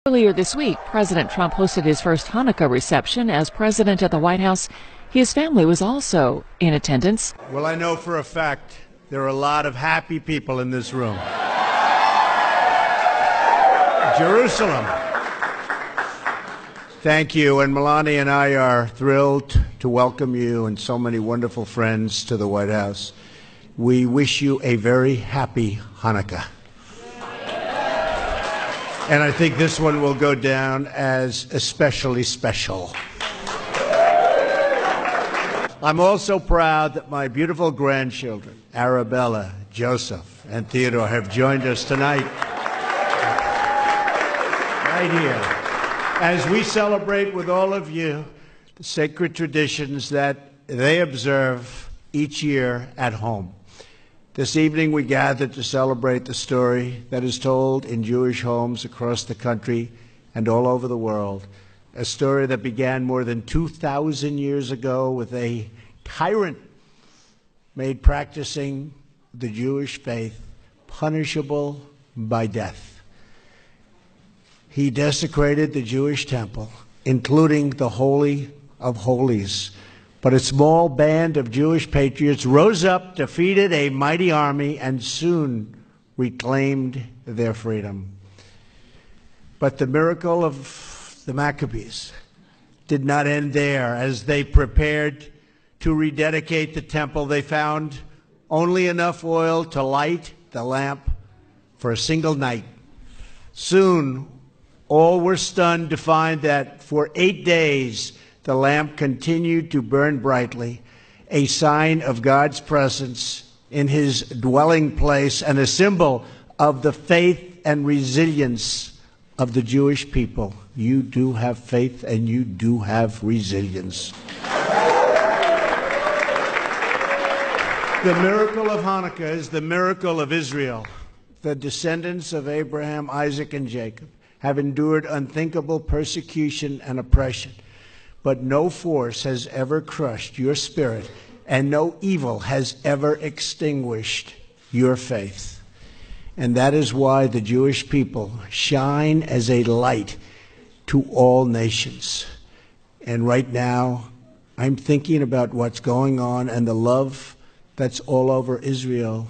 Earlier this week, President Trump hosted his first Hanukkah reception as president at the White House. His family was also in attendance. Well, I know for a fact there are a lot of happy people in this room. Jerusalem. Thank you, and Melania and I are thrilled to welcome you and so many wonderful friends to the White House. We wish you a very happy Hanukkah. And I think this one will go down as especially special. I'm also proud that my beautiful grandchildren, Arabella, Joseph, and Theodore, have joined us tonight, right here, as we celebrate with all of you the sacred traditions that they observe each year at home. This evening we gathered to celebrate the story that is told in Jewish homes across the country and all over the world, a story that began more than 2,000 years ago with a tyrant made practicing the Jewish faith punishable by death. He desecrated the Jewish temple, including the Holy of Holies. But a small band of Jewish patriots rose up, defeated a mighty army, and soon reclaimed their freedom. But the miracle of the Maccabees did not end there. As they prepared to rededicate the temple, they found only enough oil to light the lamp for a single night. Soon, all were stunned to find that for 8 days, the lamp continued to burn brightly, a sign of God's presence in his dwelling place and a symbol of the faith and resilience of the Jewish people. You do have faith and you do have resilience. The miracle of Hanukkah is the miracle of Israel. The descendants of Abraham, Isaac, and Jacob have endured unthinkable persecution and oppression. But no force has ever crushed your spirit, and no evil has ever extinguished your faith. And that is why the Jewish people shine as a light to all nations. And right now, I'm thinking about what's going on and the love that's all over Israel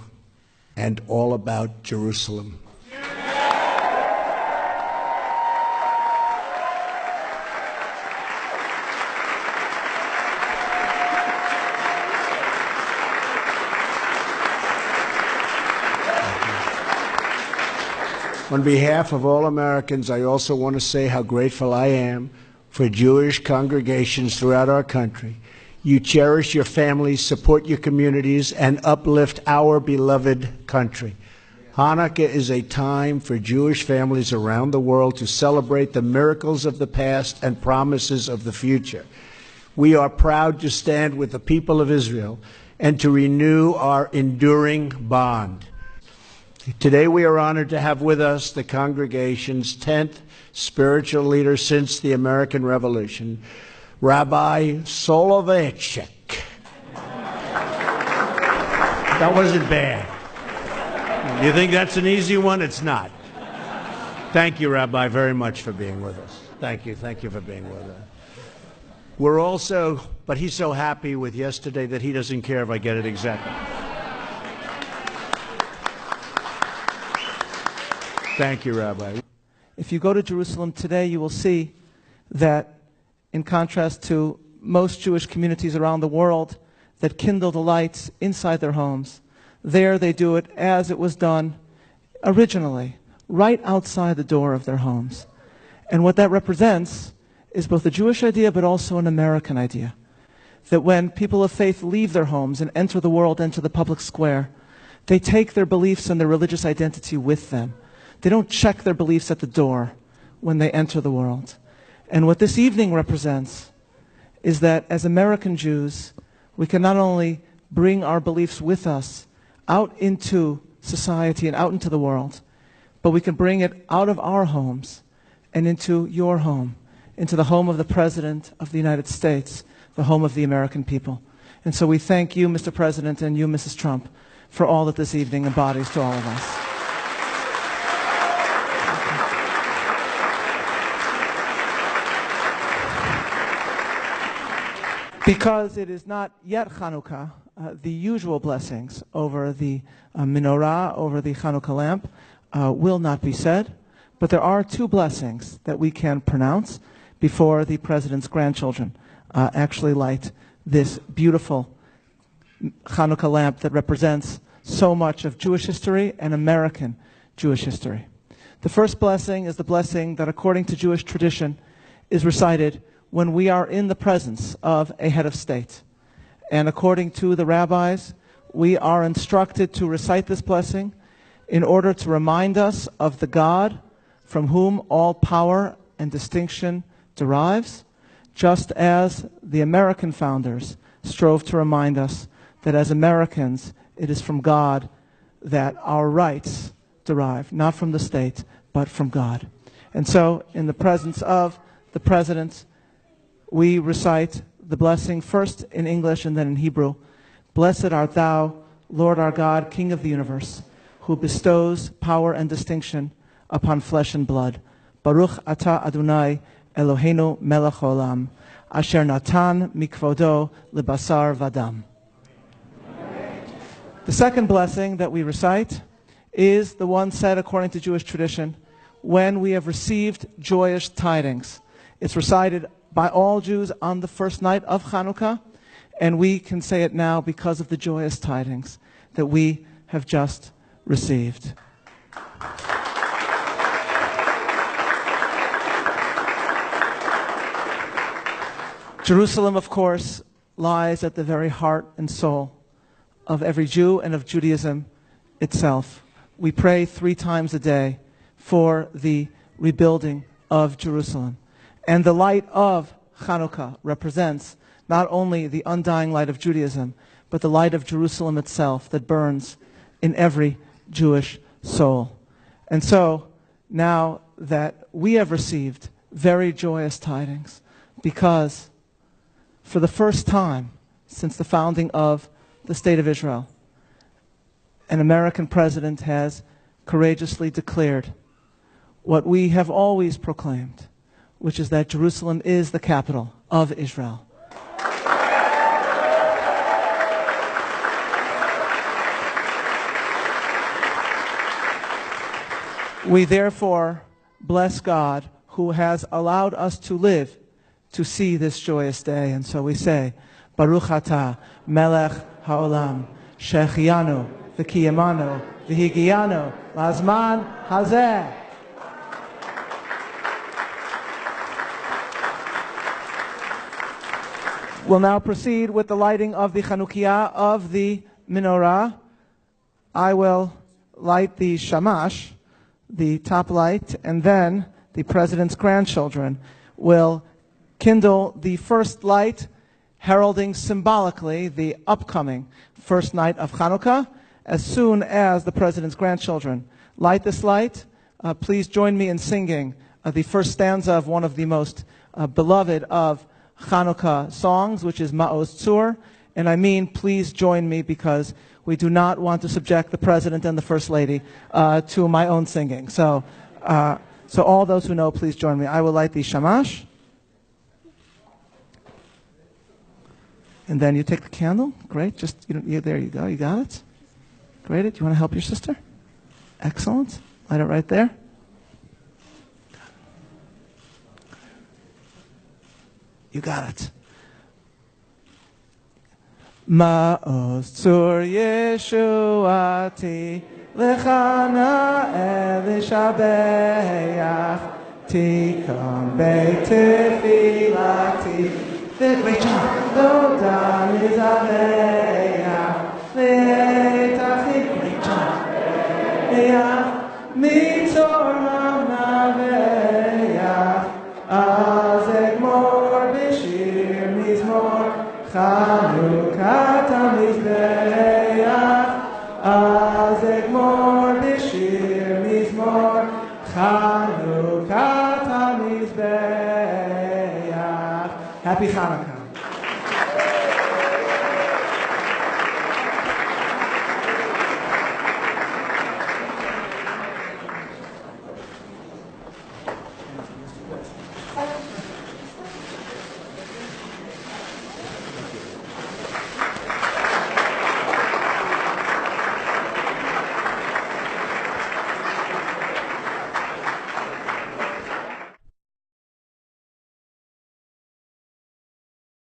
and all about Jerusalem. On behalf of all Americans, I also want to say how grateful I am for Jewish congregations throughout our country. You cherish your families, support your communities, and uplift our beloved country. Hanukkah is a time for Jewish families around the world to celebrate the miracles of the past and promises of the future. We are proud to stand with the people of Israel and to renew our enduring bond. Today we are honored to have with us the congregation's 10th spiritual leader since the American Revolution, Rabbi Soloveitchik. That wasn't bad. You think that's an easy one? It's not. Thank you, Rabbi, very much for being with us. Thank you for being with us. We're also, but he's so happy with yesterday that he doesn't care if I get it exactly. Thank you, Rabbi. If you go to Jerusalem today, you will see that, in contrast to most Jewish communities around the world that kindle the lights inside their homes, there they do it as it was done originally, right outside the door of their homes. And what that represents is both a Jewish idea but also an American idea. That when people of faith leave their homes and enter the world, enter the public square, they take their beliefs and their religious identity with them. They don't check their beliefs at the door when they enter the world. And what this evening represents is that as American Jews, we can not only bring our beliefs with us out into society and out into the world, but we can bring it out of our homes and into your home, into the home of the President of the United States, the home of the American people. And so we thank you, Mr. President, and you, Mrs. Trump, for all that this evening embodies to all of us. Because it is not yet Hanukkah, the usual blessings over the menorah, over the Hanukkah lamp, will not be said. But there are two blessings that we can pronounce before the President's grandchildren actually light this beautiful Hanukkah lamp that represents so much of Jewish history and American Jewish history. The first blessing is the blessing that, according to Jewish tradition, is recited when we are in the presence of a head of state. And according to the rabbis, we are instructed to recite this blessing in order to remind us of the God from whom all power and distinction derives, just as the American founders strove to remind us that as Americans, it is from God that our rights derive, not from the state, but from God. And so, in the presence of the President, we recite the blessing first in English and then in Hebrew. Blessed art thou, Lord our God, King of the universe, who bestows power and distinction upon flesh and blood. Baruch atah Adonai Eloheinu melech haolam, asher natan mikvodo lebasar vadam. The second blessing that we recite is the one said according to Jewish tradition when we have received joyous tidings. It's recited by all Jews on the first night of Hanukkah, and we can say it now because of the joyous tidings that we have just received. Jerusalem, of course, lies at the very heart and soul of every Jew and of Judaism itself. We pray 3 times a day for the rebuilding of Jerusalem. And the light of Hanukkah represents not only the undying light of Judaism, but the light of Jerusalem itself that burns in every Jewish soul. And so, now that we have received very joyous tidings, because for the first time since the founding of the State of Israel, an American president has courageously declared what we have always proclaimed, which is that Jerusalem is the capital of Israel. We therefore bless God who has allowed us to live to see this joyous day. And so we say, Baruch atah melech haolam, shechianu v'kiyamanu v'higiyanu lazman hazeh. We'll now proceed with the lighting of the Chanukiah of the menorah. I will light the shamash, the top light, and then the President's grandchildren will kindle the first light, heralding symbolically the upcoming first night of Hanukkah. As soon as the President's grandchildren light this light, please join me in singing the first stanza of one of the most beloved of Hanukkah songs, which is Ma'oz Tzur. And I mean, please join me, because we do not want to subject the President and the First Lady to my own singing. So all those who know, please join me. I will light the shamash. And then you take the candle. Great. Just, there you go. You got it. Great. Do you want to help your sister? Excellent. Light it right there. You got it. Ma'oz tzur Yeshuati lechana elishabeach tikam beitefilati. Great job. Lodan izabeach le'etachi. Great job. Mitzor ha'naveach azek mor b'shir mizmor Chanukah tamizbeach azek mor b'shir mizmor Chanukah tamizbeach. Happy Hanukkah.